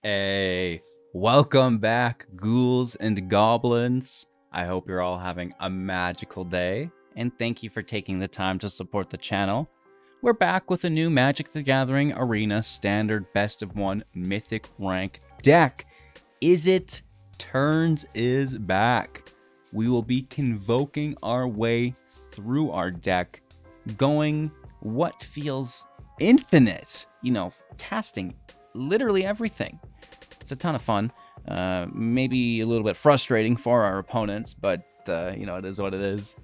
Hey, welcome back, ghouls and goblins. I hope you're all having a magical day, and thank you for taking the time to support the channel. We're back with a new Magic the Gathering Arena Standard Best of 1 Mythic Rank deck. Izzet Turns is back. We will be convoking our way through our deck, going what feels infinite, casting literally everything. It's a ton of fun, maybe a little bit frustrating for our opponents, but it is what it is.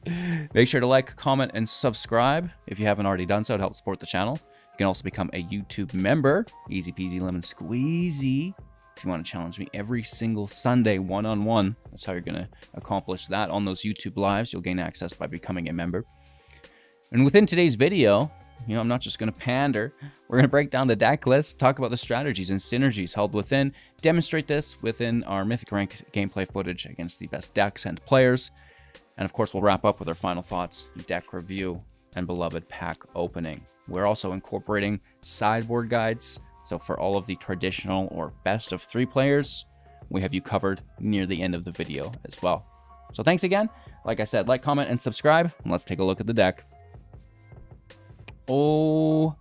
Make sure to like, comment, and subscribe if you haven't already done so to help support the channel. You can also become a YouTube member, easy peasy lemon squeezy. If you want to challenge me every single Sunday one-on-one, that's how you're going to accomplish that on those YouTube lives. You'll gain access by becoming a member. And within today's video, I'm not just going to pander. We're going to break down the deck list, talk about the strategies and synergies held within, demonstrate this within our Mythic Rank gameplay footage against the best decks and players. And of course, we'll wrap up with our final thoughts, deck review, and beloved pack opening. We're also incorporating sideboard guides. So for all of the traditional or best of 3 players, we have you covered near the end of the video as well. So thanks again. Like I said, like, comment, and subscribe. And let's take a look at the deck. Oh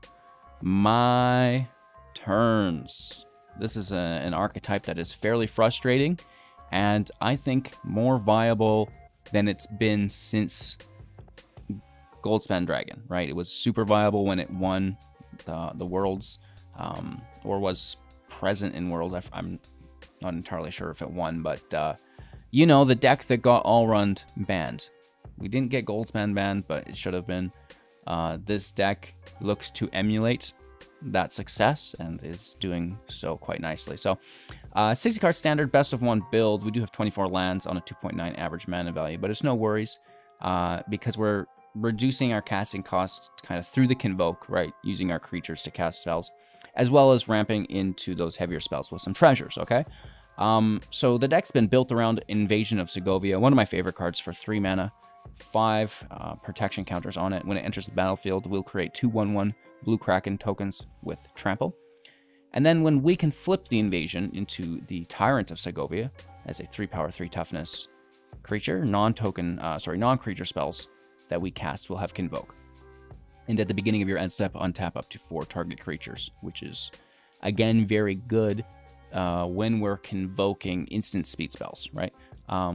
my turns. This is an archetype that is fairly frustrating, and I think more viable than it's been since Goldspan Dragon, right? It was super viable when it won the Worlds, or was present in Worlds. I'm not entirely sure if it won, but the deck that got All-Run banned. We didn't get Goldspan banned, but it should have been. This deck looks to emulate that success and is doing so quite nicely. So 60 card standard best of 1 build. We do have 24 lands on a 2.9 average mana value, but it's no worries because we're reducing our casting cost kind of through the convoke, right? Using our creatures to cast spells, as well as ramping into those heavier spells with some treasures, okay? So the deck's been built around Invasion of Segovia, one of my favorite cards for 3 mana. 5 protection counters on it. When it enters the battlefield, we'll create 2/1/1 blue Kraken tokens with trample. And then when we can flip the invasion into the Tyrant of Segovia as a 3 power 3 toughness creature, non-creature spells that we cast will have convoke. And at the beginning of your end step, untap up to 4 target creatures, which is again very good when we're convoking instant speed spells, right?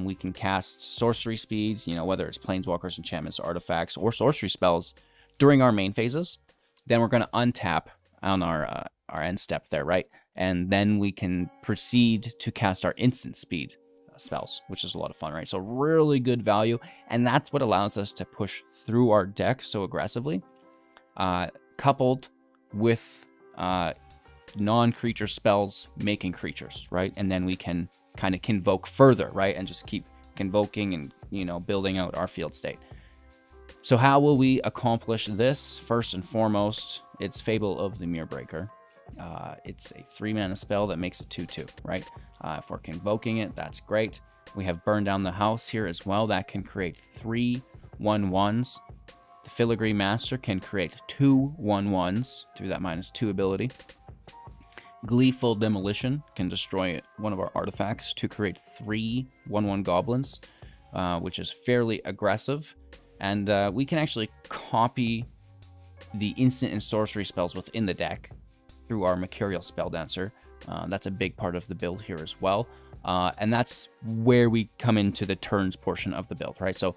We can cast sorcery speeds, whether it's planeswalkers, enchantments, artifacts, or sorcery spells during our main phases. Then we're going to untap on our end step there, right? And then we can proceed to cast our instant speed spells, which is a lot of fun, right? So really good value, and that's what allows us to push through our deck so aggressively, coupled with non-creature spells making creatures, right? And then we can kind of convoke further, right? And just keep convoking and, building out our field state. So how will we accomplish this? First and foremost, it's Fable of the Mirrorbreaker. It's a 3 mana spell that makes a 2/2, right? If we're convoking it, that's great. We have Burn Down the House here as well. That can create 3 1/1s. The Filigree Master can create 2 1/1s through that -2 ability. Gleeful Demolition can destroy one of our artifacts to create 3 1/1 goblins, which is fairly aggressive. And we can actually copy the instant and sorcery spells within the deck through our Mercurial Spelldancer. That's a big part of the build here as well. And that's where we come into the turns portion of the build, right? So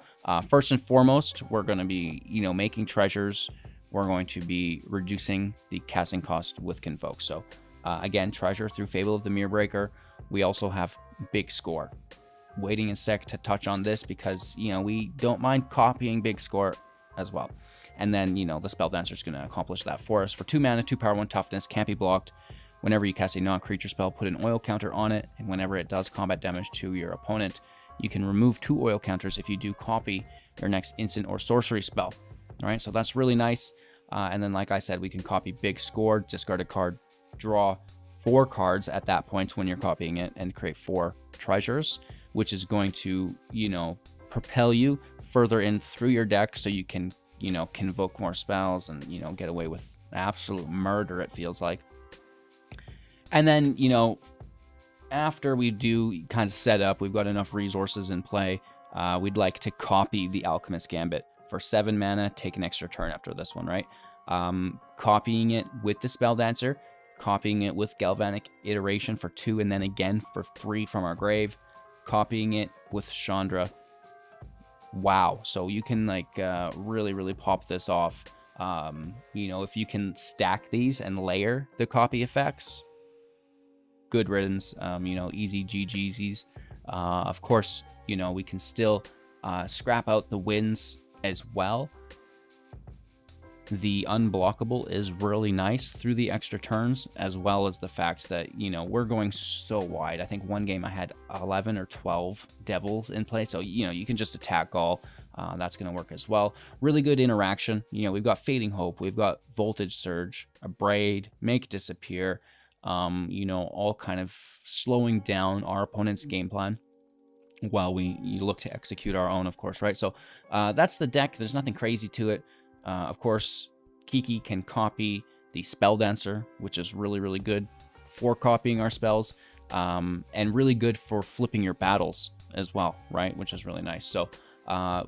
first and foremost, we're going to be, making treasures. We're going to be reducing the casting cost with Convoke. So again, treasure through Fable of the Mirrorbreaker. We also have Big Score. Waiting a sec to touch on this because, we don't mind copying Big Score as well. And then, the Spelldancer is going to accomplish that for us. For 2 mana, 2 power, 1 toughness, can't be blocked. Whenever you cast a non-creature spell, put an oil counter on it. And whenever it does combat damage to your opponent, you can remove 2 oil counters if you do copy your next instant or sorcery spell. All right, so that's really nice. And then, like I said, we can copy Big Score, discard a card, draw 4 cards at that point when you're copying it, and create 4 treasures, which is going to, propel you further in through your deck so you can, convoke more spells and, get away with absolute murder, it feels like. And then, after we do kind of set up, we've got enough resources in play, we'd like to copy the Alchemist Gambit. For 7 mana, take an extra turn after this one, right? Copying it with the Spelldancer, copying it with Galvanic Iteration for 2, and then again for 3 from our grave, copying it with Chandra. Wow, so you can like really, really pop this off. You know, if you can stack these and layer the copy effects, good riddance, you know, easy GG's. Of course, you know, we can still scrap out the wins as well. The unblockable is really nice through the extra turns, as well as the fact that, you know, we're going so wide. I think one game I had 11 or 12 devils in play, so, you know, you can just attack all. That's going to work as well. Really good interaction. You know, we've got Fading Hope, we've got Voltage Surge, a Braid, Make Disappear, you know, all kind of slowing down our opponent's game plan while we look to execute our own, of course, right? So that's the deck. There's nothing crazy to it. Of course, Kiki can copy the Spelldancer, which is really, really good for copying our spells, and really good for flipping your battles as well, right? Which is really nice. So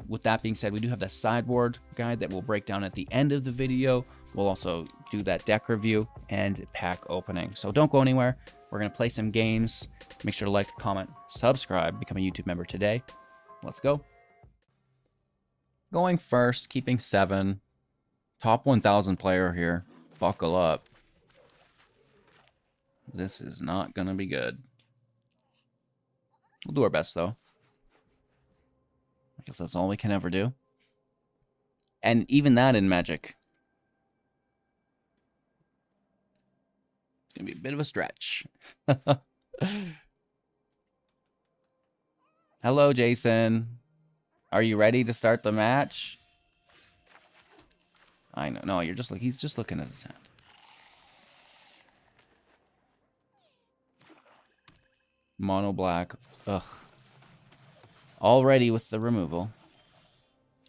with that being said, we do have that sideboard guide that we'll break down at the end of the video. We'll also do that deck review and pack opening. So don't go anywhere. We're going to play some games. Make sure to like, comment, subscribe, become a YouTube member today. Let's go. Going first, keeping 7. Top 1,000 player here. Buckle up. This is not going to be good. We'll do our best, though. I guess that's all we can ever do. And even that in Magic, it's going to be a bit of a stretch. Hello, Jason. Are you ready to start the match? I know. No, you're just like, he's just looking at his hand. Mono black. Ugh. Already with the removal.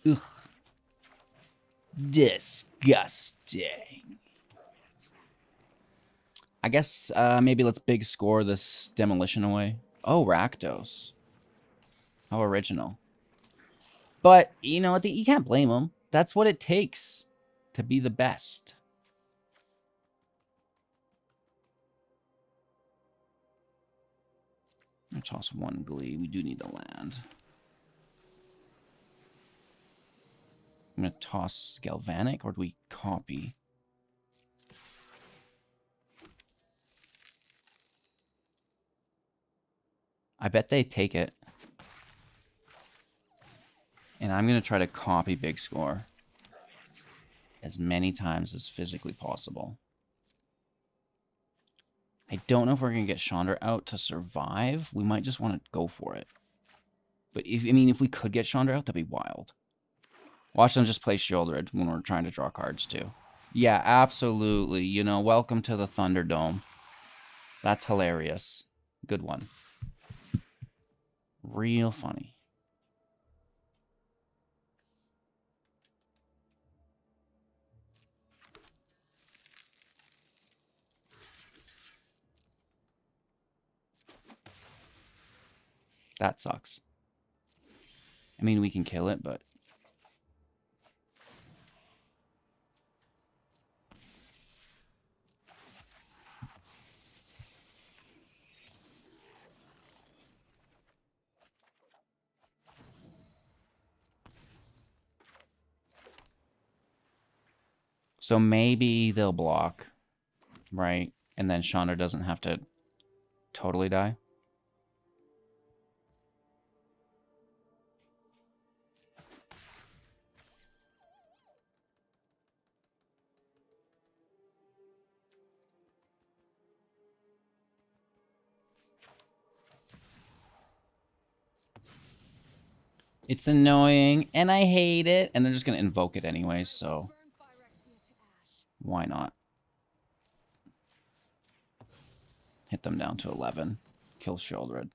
Ugh. Disgusting. I guess maybe let's big score this demolition away. Oh, Rakdos. How original. But, you know, you can't blame him. That's what it takes to be the best. I'm going to toss 1 Glee. We do need the land. I'm going to toss Galvanic, or do we copy? I bet they take it. And I'm going to try to copy big score as many times as physically possible. I don't know if we're going to get Chandra out to survive. We might just want to go for it. But if we could get Chandra out, that'd be wild. Watch them just play Shieldred when we're trying to draw cards too. Yeah, absolutely. You know, welcome to the Thunderdome. That's hilarious. Good one. Real funny. That sucks. I mean, we can kill it, but... So maybe they'll block, right? And then Chandra doesn't have to totally die. It's annoying, and I hate it. And they're just going to invoke it anyways, so why not? Hit them down to 11. Kill Shieldred.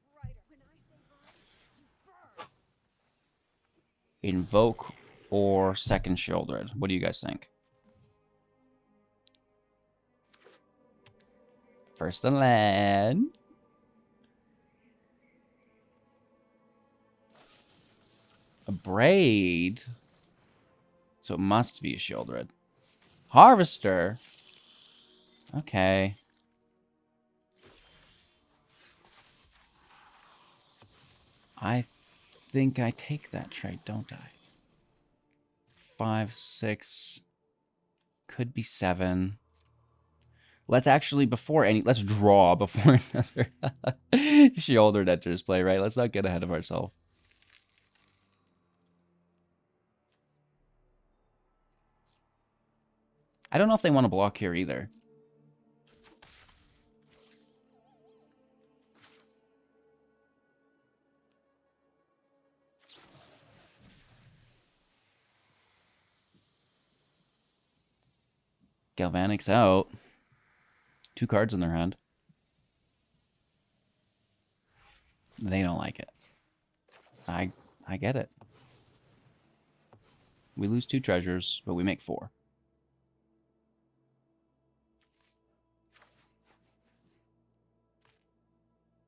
Invoke or second Shieldred. What do you guys think? First to land. Braid. So it must be a Shieldred. Harvester. Okay. I think I take that trade, don't I? 5, 6. Could be 7. Let's actually, let's draw before another Shieldred enters play, right? Let's not get ahead of ourselves. I don't know if they want to block here either. Galvanic's out. 2 cards in their hand. They don't like it. I get it. We lose 2 treasures, but we make 4.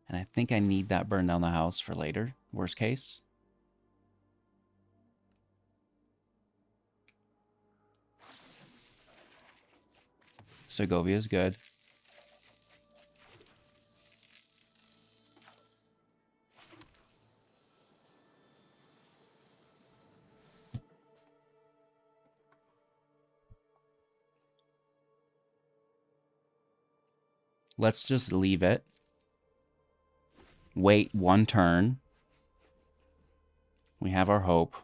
And I think I need that burn down the house for later, worst case. Segovia is good. Let's just leave it. Wait 1 turn. We have our hope.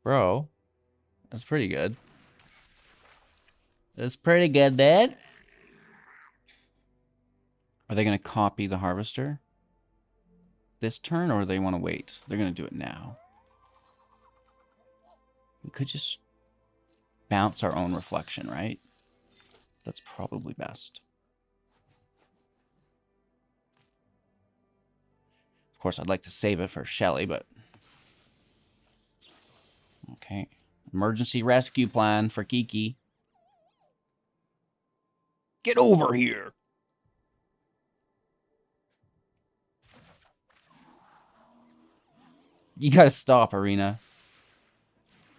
Bro, that's pretty good. That's pretty good, dude. Are they going to copy the Harvester this turn, or do they want to wait? They're going to do it now. We could just bounce our own reflection, right? That's probably best. Of course, I'd like to save it for Shelly, but... Okay. Emergency rescue plan for Kiki. Get over here! You gotta stop, Arena.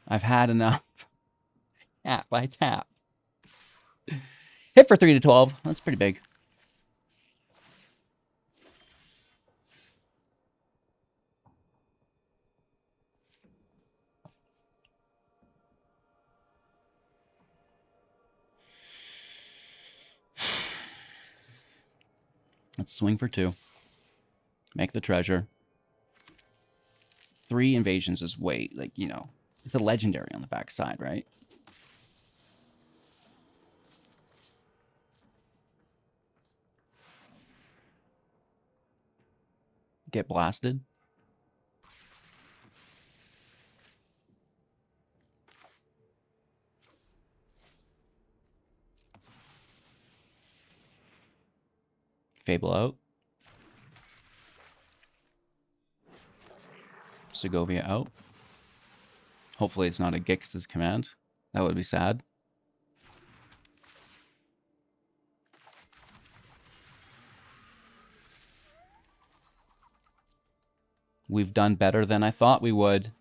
I've had enough. Tap by tap. Hit for 3 to 12. That's pretty big. Let's swing for 2. Make the treasure. 3 invasions is weight. Like, you know, it's a legendary on the back side, right? Get blasted. Fable out. Segovia out. Hopefully it's not a Gix's command. That would be sad. We've done better than I thought we would.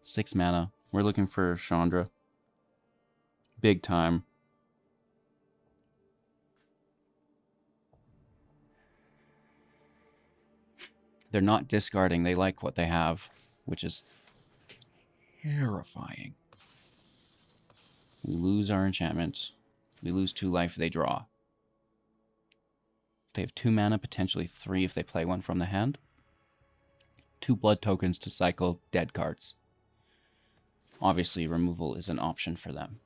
Six mana. We're looking for Chandra. Big time. They're not discarding. They like what they have, which is terrifying. We lose our enchantment. We lose 2 life. They draw. They have 2 mana, potentially 3 if they play one from the hand. 2 blood tokens to cycle dead cards. Obviously, removal is an option for them.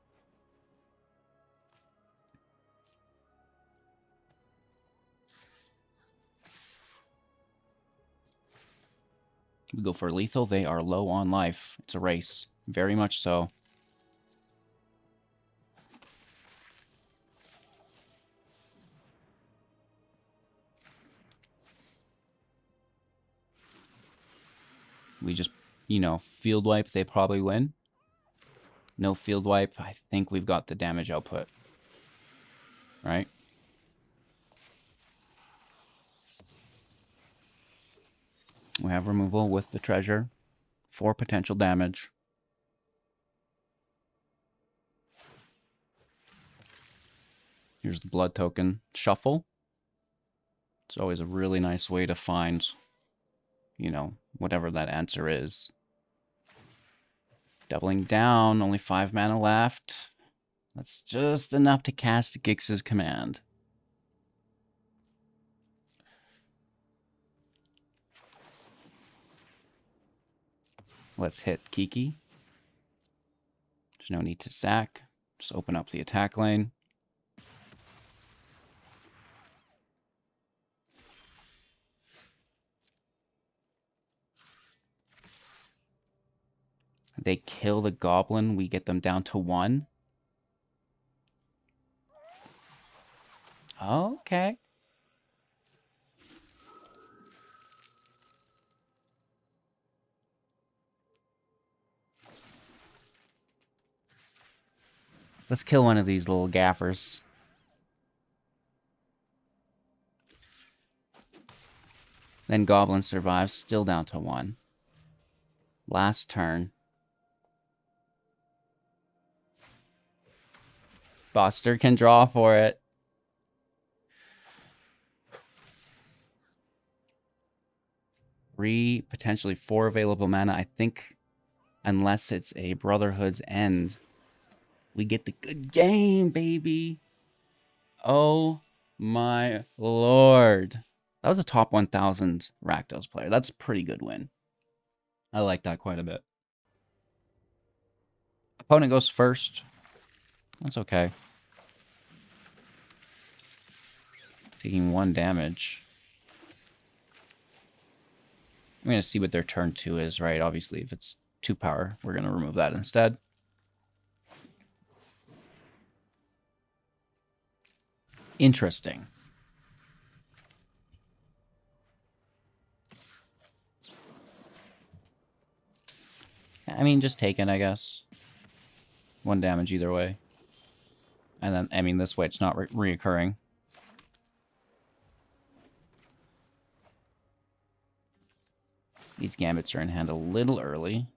We go for lethal. They are low on life. It's a race. Very much so. We just, you know, field wipe. They probably win. No field wipe. I think we've got the damage output. Right? We have removal with the treasure. 4 potential damage. Here's the blood token. Shuffle. It's always a really nice way to find, you know, whatever that answer is. Doubling down, only 5 mana left. That's just enough to cast Gix's command. Let's hit Kiki. There's no need to sack. Just open up the attack lane. They kill the goblin, we get them down to 1. Okay. Let's kill one of these little gaffers. Then goblin survives, still down to 1. Last turn. Buster can draw for it. Potentially 4 available mana. I think unless it's a Brotherhood's End, we get the good game, baby. Oh my lord. That was a top 1000 Rakdos player. That's a pretty good win. I like that quite a bit. Opponent goes first. That's okay. Taking 1 damage. I'm going to see what their turn 2 is, right? Obviously, if it's 2 power, we're going to remove that instead. Interesting. I mean, just take it, I guess. 1 damage either way. And then, I mean, this way it's not reoccurring. These Gambits are in hand a little early.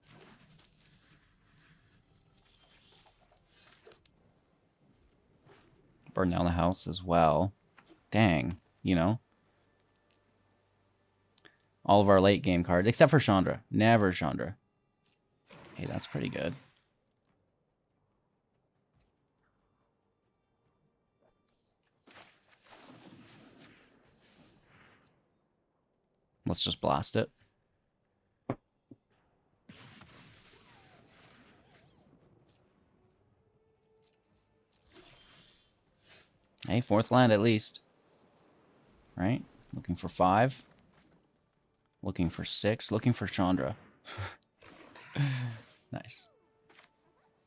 Burn down the house as well. Dang, you know? All of our late game cards, except for Chandra. Never Chandra. Hey, that's pretty good. Let's just blast it. Hey, 4th land at least. Right? Looking for 5. Looking for 6. Looking for Chandra. Nice.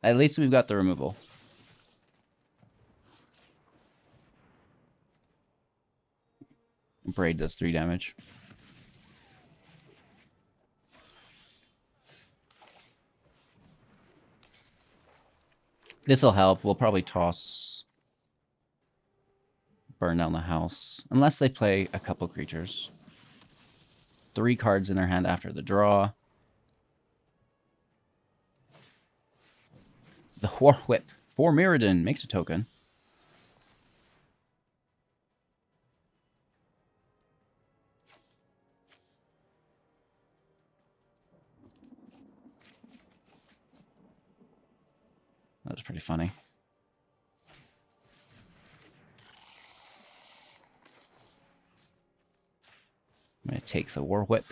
At least we've got the removal. Braid does 3 damage. This'll help. We'll probably toss... burn down the house. Unless they play a couple creatures. 3 cards in their hand after the draw. The War Whip. 4 Mirrodin makes a token. That was pretty funny. I'm going to take the War Whip.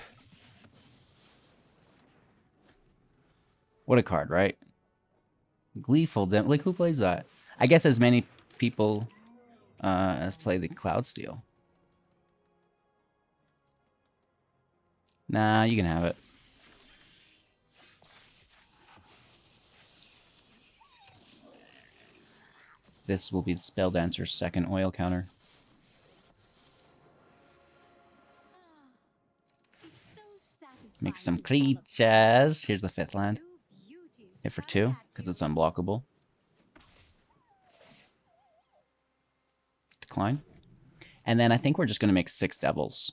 What a card, right? Gleeful. Like, who plays that? I guess as many people as play the Cloudsteel. Nah, you can have it. This will be the Spelldancer's 2nd oil counter. Make some creatures. Here's the 5th land. Hit for 2, because it's unblockable. Decline. And then I think we're just going to make 6 devils.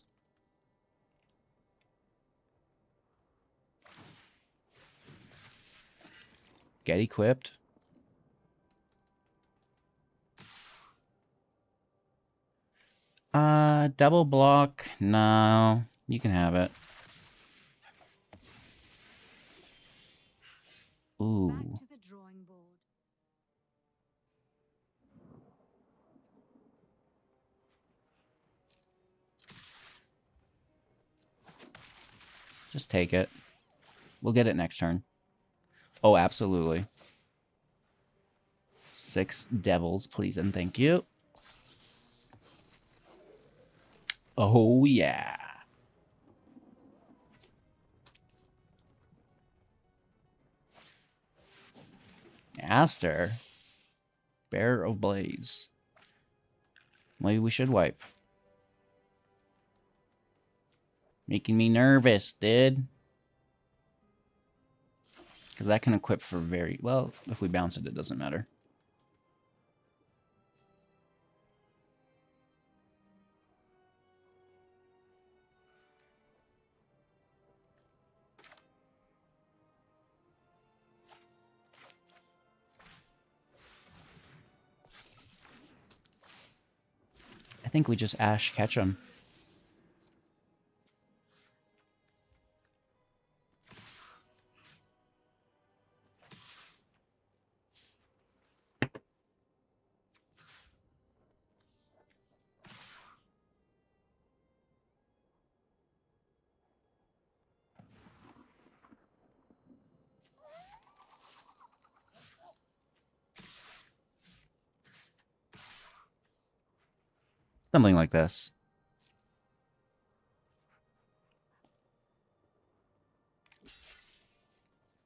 Get equipped. Double block. No, you can have it. Ooh. Just take it. We'll get it next turn. Oh, absolutely. 6 devils, please and thank you. Oh, yeah. Aster. Bearer of Blaze. Maybe we should wipe. Making me nervous, dude. Because that can equip for very... Well, if we bounce it, it doesn't matter. I think we just Ash catch him. Something like this.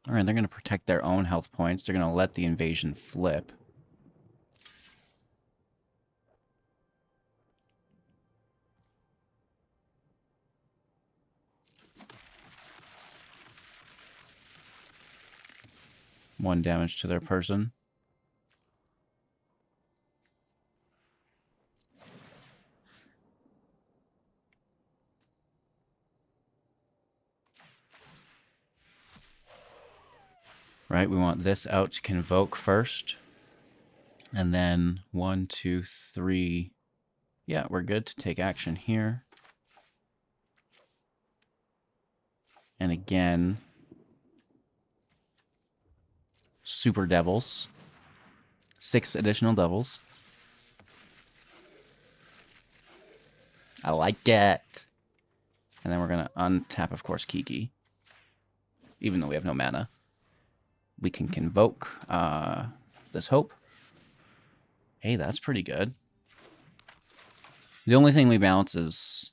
Alright, they're going to protect their own health points. They're going to let the invasion flip. One damage to their person. Right, we want this out to convoke first. And then 1, 2, 3. Yeah, we're good to take action here. And again, super devils. 6 additional devils. I like it. And then we're going to untap, of course, Kiki. Even though we have no mana. We can convoke this hope. Hey, that's pretty good. The only thing we bounce is...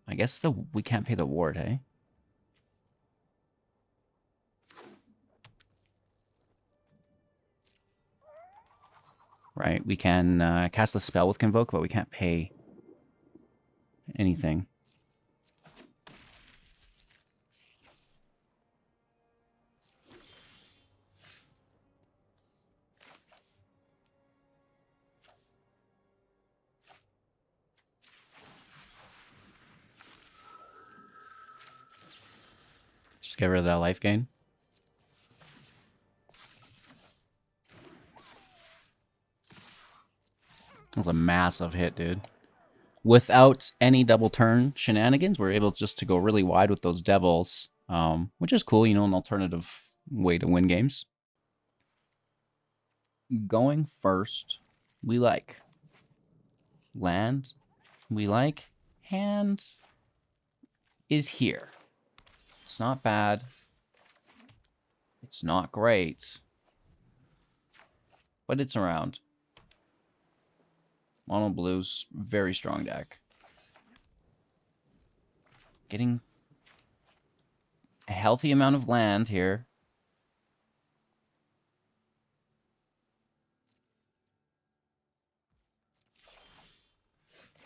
I guess we can't pay the ward, hey? Right, we can cast the spell with Convoke, but we can't pay anything. Just get rid of that life gain. That was a massive hit, dude. Without any double turn shenanigans, we're able just to go really wide with those devils, which is cool, you know, an alternative way to win games. Going first, we like. Land, we like. Hand is here. It's not bad. It's not great. But it's around. Mono Blue's very strong deck. Getting a healthy amount of land here.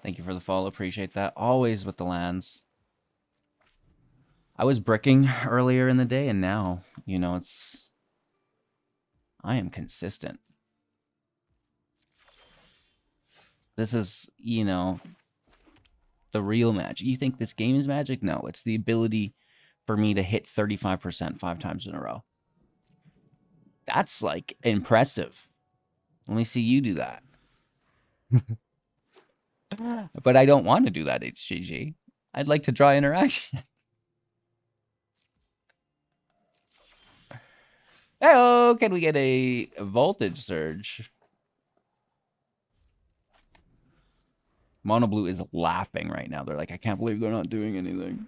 Thank you for the follow. Appreciate that. Always with the lands. I was bricking earlier in the day, and now You know, it's... I am consistent. This is, you know, the real magic. You think this game is magic? No, it's the ability for me to hit 35% 5 times in a row. That's, like, impressive. Let me see you do that. But I don't want to do that, HGG. I'd like to draw interaction. Oh, can we get a voltage surge? Mono Blue is laughing right now. They're like, I can't believe they're not doing anything.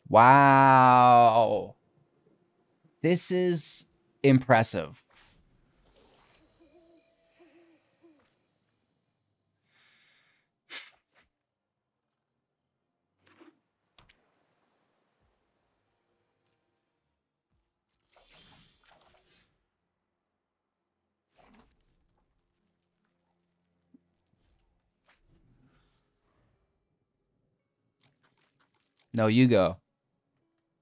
Wow. This is impressive. No, you go.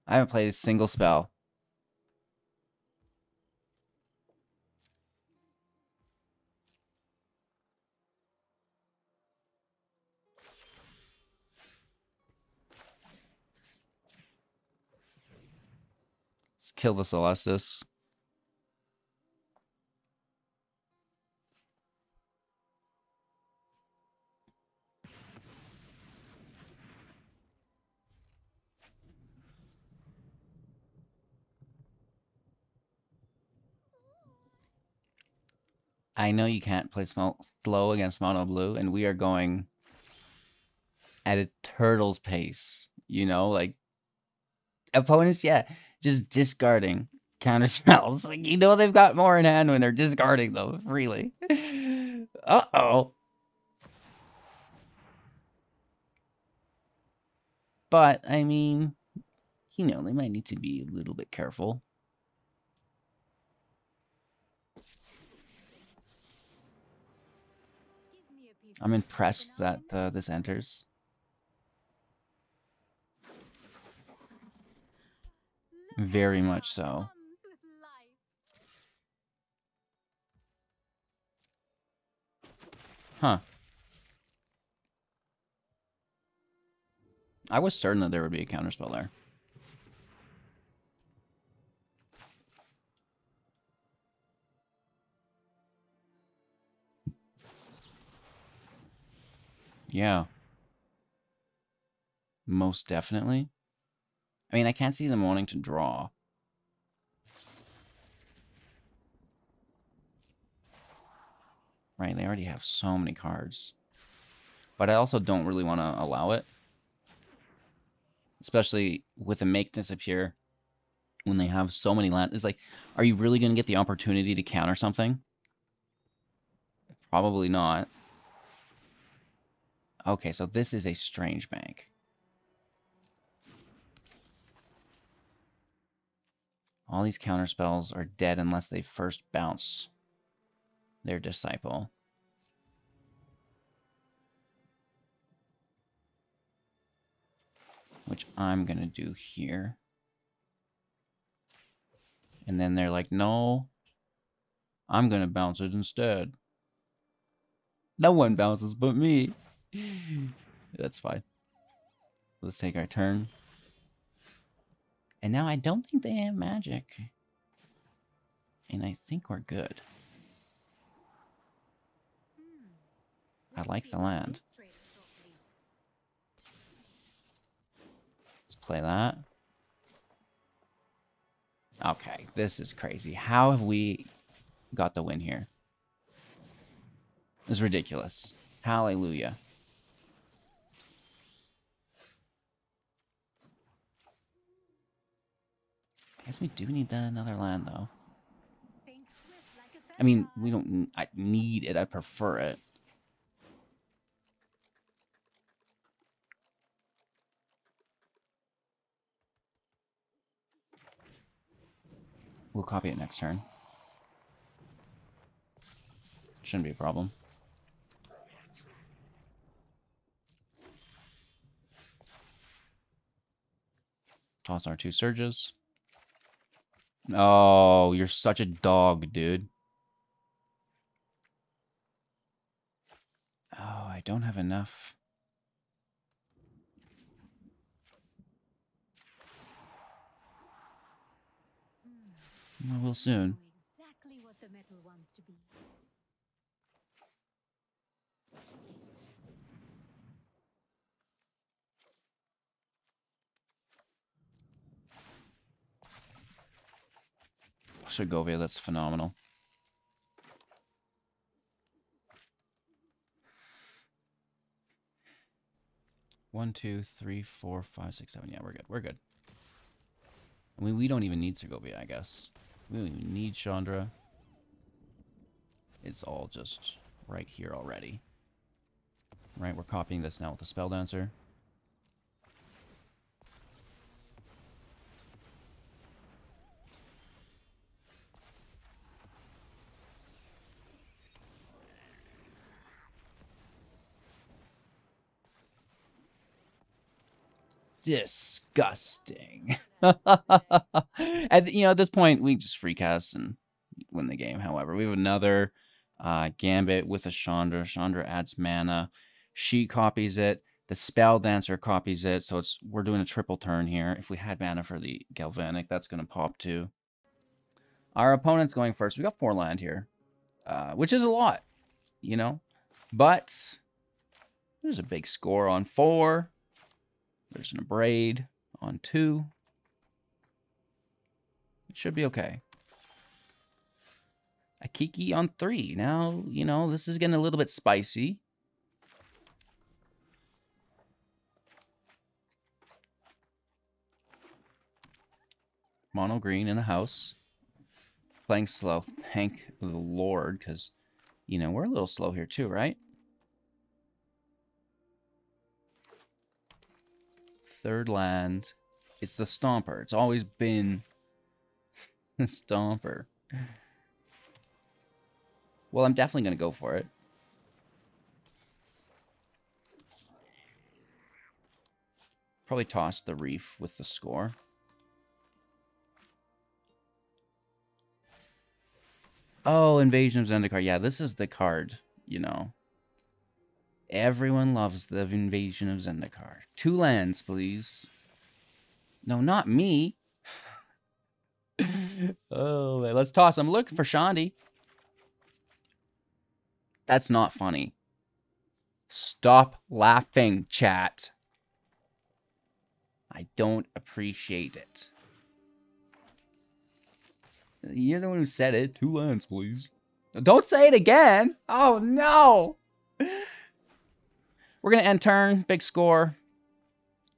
I haven't played a single spell. Let's kill the Celestis. I know you can't play slow against Mono Blue, and we are going at a turtle's pace. You know, like, opponents, yeah, just discarding counter spells. Like, you know they've got more in hand when they're discarding them, really. Uh-oh. But, I mean, you know, they might need to be a little bit careful. I'm impressed that this enters. Very much so. Huh. I was certain that there would be a counterspell there. Yeah. Most definitely. I mean, I can't see them wanting to draw. Right, they already have so many cards. But I also don't really want to allow it. Especially with a Make Disappear. When they have so many lands. It's like, are you really going to get the opportunity to counter something? Probably not. Okay, so this is a Strange Bank. All these counter spells are dead unless they first bounce their Disciple. Which I'm going to do here. And then they're like, no, I'm going to bounce it instead. No one bounces but me. That's fine. Let's take our turn. And now I don't think they have magic. And I think we're good. I like the land. Let's play that. Okay, this is crazy. How have we got the win here? This is ridiculous. Hallelujah. I guess we do need another land, though. I mean, we don't need it. I prefer it. We'll copy it next turn. Shouldn't be a problem. toss our 2 surges. Oh, you're such a dog, dude. Oh, I don't have enough. I will soon. Exactly what the metal wants to be. Segovia, that's phenomenal. One, 2, 3, 4, 5, 6, 7. Yeah, we're good. We're good. I mean, we don't even need Segovia, I guess. We don't even need Chandra. It's all just right here already. Right, we're copying this now with the Spelldancer. Disgusting. And, you know, at this point, we just free cast and win the game. However, we have another Gambit with a Chandra. Chandra adds mana. She copies it. The Spelldancer copies it. So we're doing a triple turn here. If we had mana for the Galvanic, that's going to pop too. Our opponent's going first. We got 4 land here, which is a lot, you know. But there's a big score on 4. There's an Abrade on 2. It should be okay. A Kiki on 3. Now, you know, this is getting a little bit spicy. Mono green in the house. Playing slow. Thank the Lord, because, you know, we're a little slow here too, right? Third land. It's the Stomper. It's always been the Stomper. Well, I'm definitely going to go for it. Probably toss the Reef with the score. Oh, Invasion of Zendikar. Yeah, this is the card, you know. Everyone loves the Invasion of Zendikar. 2 lands, please. No, not me. Oh, man. Let's toss. I'm looking for Shandy. That's not funny. Stop laughing, chat. I don't appreciate it. You're the one who said it. 2 lands, please. Don't say it again. Oh, no. We're going to end turn. Big score.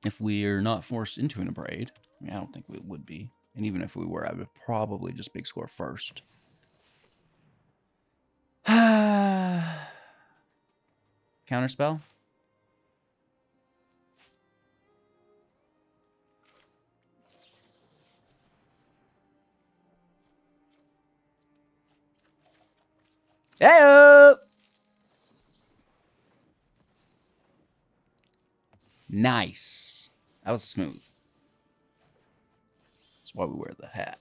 If we're not forced into an Abrade. I mean, I don't think we would be. And even if we were, I would probably just big score first. Counterspell. Hey! Nice. That was smooth. That's why we wear the hat.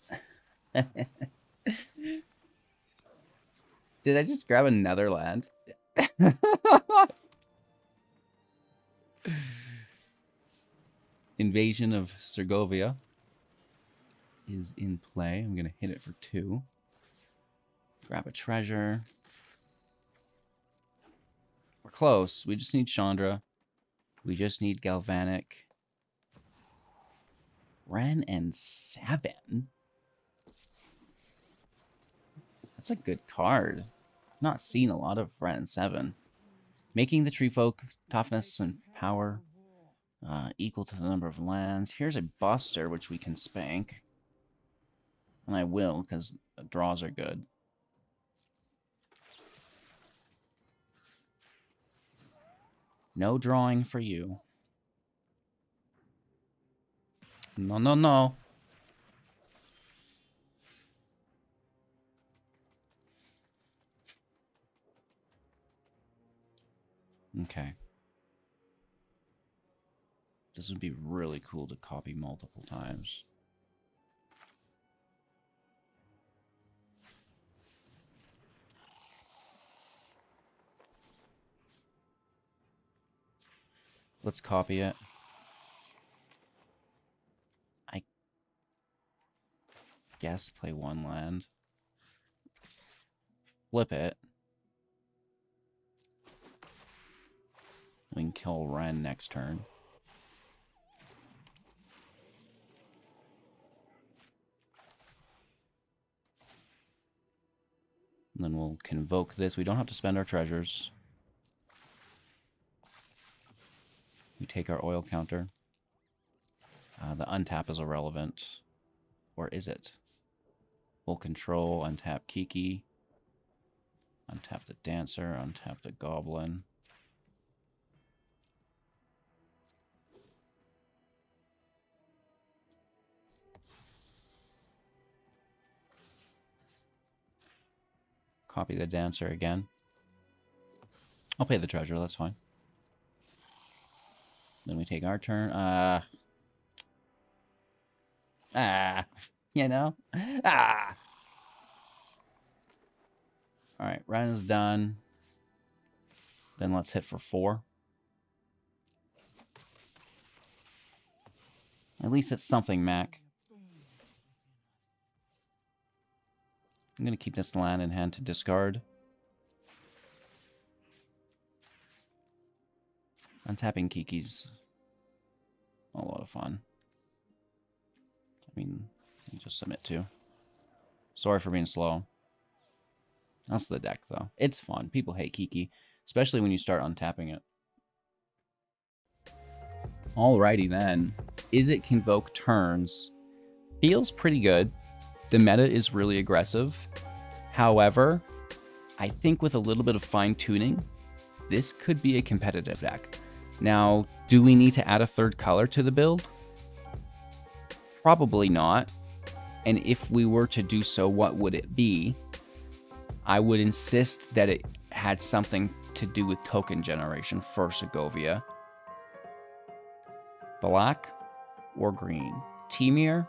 Did I just grab another land? Invasion of Segovia is in play. I'm going to hit it for 2. Grab a treasure. We're close. We just need Chandra. We just need Galvanic. Ren and 7? That's a good card. Not seen a lot of Ren and 7. Making the tree folk toughness and power equal to the number of lands. Here's a Buster, which we can spank. And I will, because draws are good. No drawing for you. No, no, no. Okay. This would be really cool to copy multiple times. Let's copy it. I guess play one land. Flip it. We can kill Ren next turn. And then we'll convoke this. We don't have to spend our treasures. We take our oil counter. The untap is irrelevant. Or is it? Full control, untap Kiki. Untap the Dancer, untap the Goblin. Copy the Dancer again. I'll pay the treasure, that's fine. Then we take our turn. You know? Alright, Ren is done. Then let's hit for 4. At least it's something, Mac. I'm going to keep this land in hand to discard. Untapping Kiki's a lot of fun. I mean, you just submit to. Sorry for being slow. That's the deck, though. It's fun. People hate Kiki, especially when you start untapping it. Alrighty then. Izzet Convoke Turns feels pretty good. The meta is really aggressive. However, I think with a little bit of fine-tuning, this could be a competitive deck. Now, do we need to add a third color to the build? Probably not. And if we were to do so, what would it be? I would insist that it had something to do with token generation for Segovia. Black or green? Temir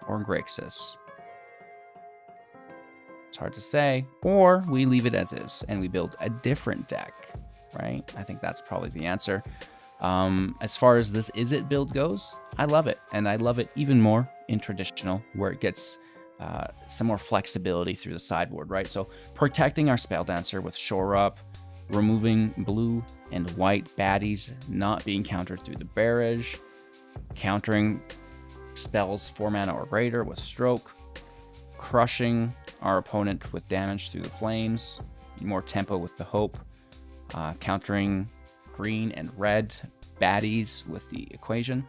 or Grixis? It's hard to say. Or we leave it as is and we build a different deck, right? I think that's probably the answer. As far as this Izzet build goes, I love it. And I love it even more in traditional, where it gets some more flexibility through the sideboard, right? So protecting our Spelldancer with Shore Up, removing blue and white baddies not being countered through the barrage, countering spells 4 mana or greater with Stroke, crushing our opponent with damage through the flames, more tempo with the Hope, countering green and red baddies with the Equation,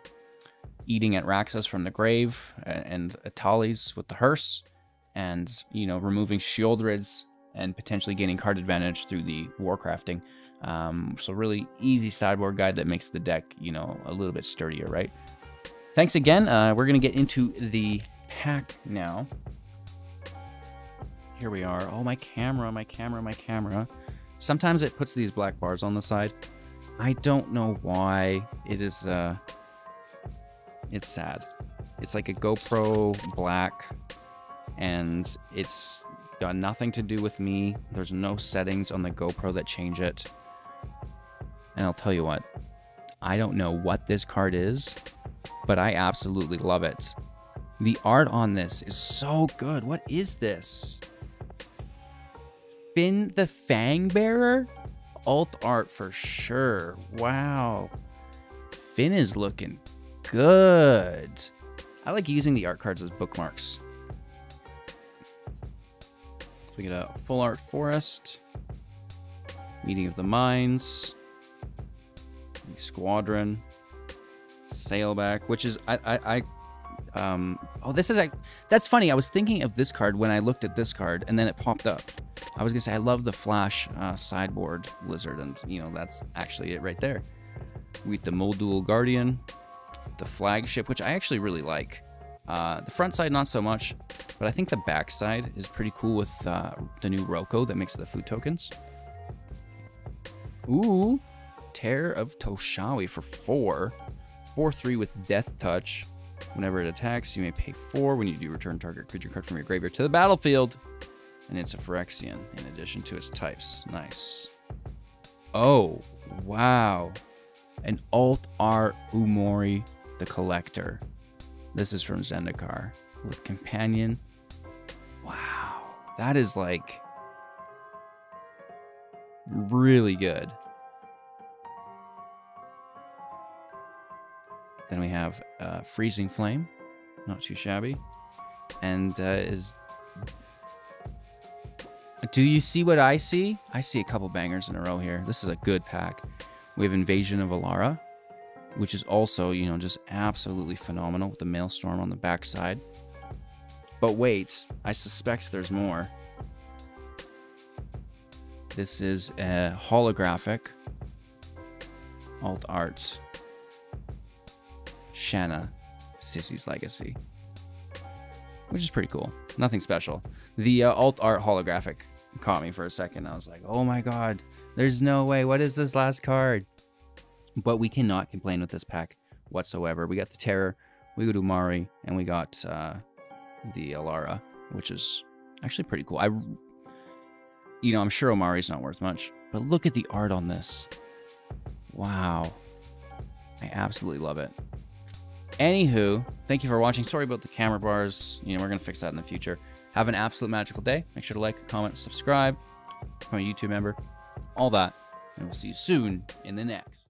eating at Raxus from the grave, and Atali's with the Hearse, and, you know, removing Shieldrids and potentially gaining card advantage through the Warcrafting. So really easy sideboard guide that makes the deck, you know, a little bit sturdier, right? Thanks again. We're going to get into the pack now. Here we are. Oh, my camera, my camera, my camera. Sometimes it puts these black bars on the side. I don't know why. It is, it's sad. It's like a GoPro black, and it's got nothing to do with me. There's no settings on the GoPro that change it. And I'll tell you what, I don't know what this card is, but I absolutely love it. The art on this is so good. What is this? Finn the Fangbearer? Alt art for sure. Wow. Finn is looking good. I like using the art cards as bookmarks. So we get a full art forest, meeting of the minds, squadron, sailback, which is oh, this is that's funny. I was thinking of this card when I looked at this card, and then it popped up. I was gonna say I love the Flash sideboard lizard, and you know that's actually it right there. With the Module Guardian, the flagship, which I actually really like. The front side not so much, but I think the back side is pretty cool with the new Roko that makes the food tokens. Ooh, Tear of Toshawi for 4. 4/3 with Death Touch. Whenever it attacks, you may pay 4. When you do, return target creature card from your graveyard to the battlefield. And it's a Phyrexian in addition to its types. Nice. Oh, wow. An Alt Art Umori the Collector. This is from Zendikar with Companion. Wow. That is like really good. Then we have Freezing Flame. Not too shabby. And do you see what I see? I see a couple bangers in a row here. This is a good pack. We have Invasion of Alara, which is also, you know, just absolutely phenomenal with the Maelstrom on the backside. But wait, I suspect there's more. This is a holographic alt art Shanna, Sissy's Legacy, which is pretty cool. Nothing special. The alt art holographic caught me for a second. I was like, oh my god, there's no way. What is this last card? But we cannot complain with this pack whatsoever. We got the Terror, we got Umari, and we got the Alara, which is actually pretty cool. You know, I'm sure Omari's not worth much, but look at the art on this. Wow. I absolutely love it. Anywho, thank you for watching. Sorry about the camera bars. You know, we're going to fix that in the future. Have an absolute magical day. Make sure to like, comment, subscribe. Become a YouTube member. All that. And we'll see you soon in the next.